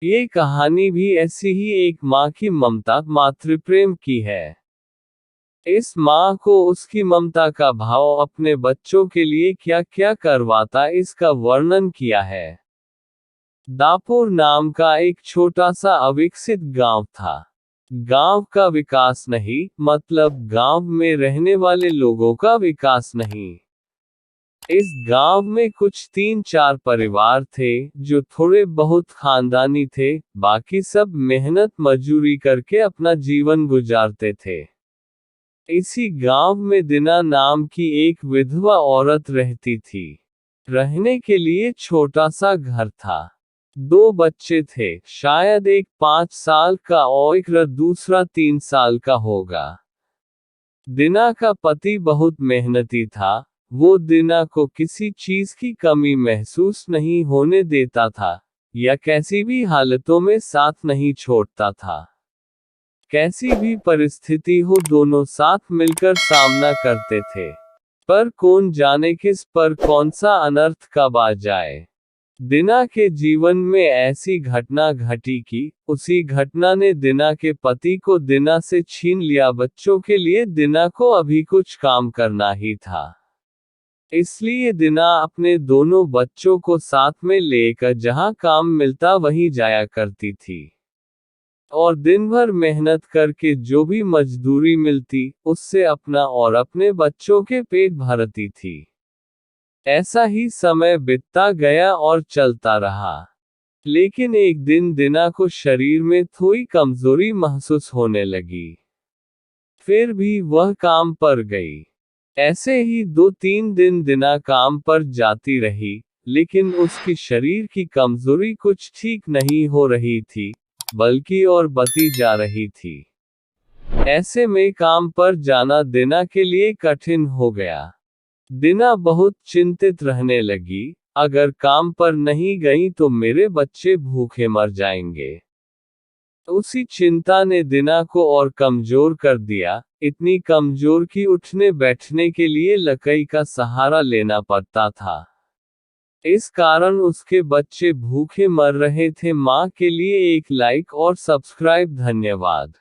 ये कहानी भी ऐसी ही एक माँ की ममता, मातृप्रेम की है। इस माँ को उसकी ममता का भाव अपने बच्चों के लिए क्या क्या करवाता इसका वर्णन किया है। दापोर नाम का एक छोटा सा अविकसित गांव था। गांव का विकास नहीं, मतलब गांव में रहने वाले लोगों का विकास नहीं। इस गांव में कुछ 3-4 परिवार थे, जो थोड़े बहुत खानदानी थे, बाकी सब मेहनत मजूरी करके अपना जीवन गुजारते थे। इसी गांव में दीना नाम की एक विधवा औरत रहती थी। रहने के लिए छोटा सा घर था। 2 बच्चे थे, शायद एक 5 साल का और एक दूसरा 3 साल का होगा। दीना का पति बहुत मेहनती था। वो दीना को किसी चीज की कमी महसूस नहीं होने देता था, या कैसी भी हालतों में साथ नहीं छोड़ता था। कैसी भी परिस्थिति हो, दोनों साथ मिलकर सामना करते थे। पर कौन जाने किस पर कौन सा अनर्थ कब आ जाए। दीना के जीवन में ऐसी घटना घटी कि उसी घटना ने दीना के पति को दीना से छीन लिया। बच्चों के लिए दीना को अभी कुछ काम करना ही था। इसलिए दीना अपने दोनों बच्चों को साथ में लेकर जहां काम मिलता वहीं जाया करती थी। और दिन भर मेहनत करके जो भी मजदूरी मिलती, उससे अपना और अपने बच्चों के पेट भरती थी। ऐसा ही समय बीतता गया और चलता रहा। लेकिन एक दिन दीना को शरीर में थोड़ी कमजोरी महसूस होने लगी। फिर भी वह काम पर गई। ऐसे ही 2-3 दिन दीना काम पर जाती रही, लेकिन उसकी शरीर की कमजोरी कुछ ठीक नहीं हो रही थी, बल्कि और बढ़ती जा रही थी। ऐसे में काम पर जाना दीना के लिए कठिन हो गया। दीना बहुत चिंतित रहने लगी, अगर काम पर नहीं गई तो मेरे बच्चे भूखे मर जाएंगे। उसी चिंता ने दीना को और कमजोर कर दिया, इतनी कमजोर कि उठने बैठने के लिए लकड़ी का सहारा लेना पड़ता था। इस कारण उसके बच्चे भूखे मर रहे थे। माँ के लिए एक लाइक और सब्सक्राइब धन्यवाद।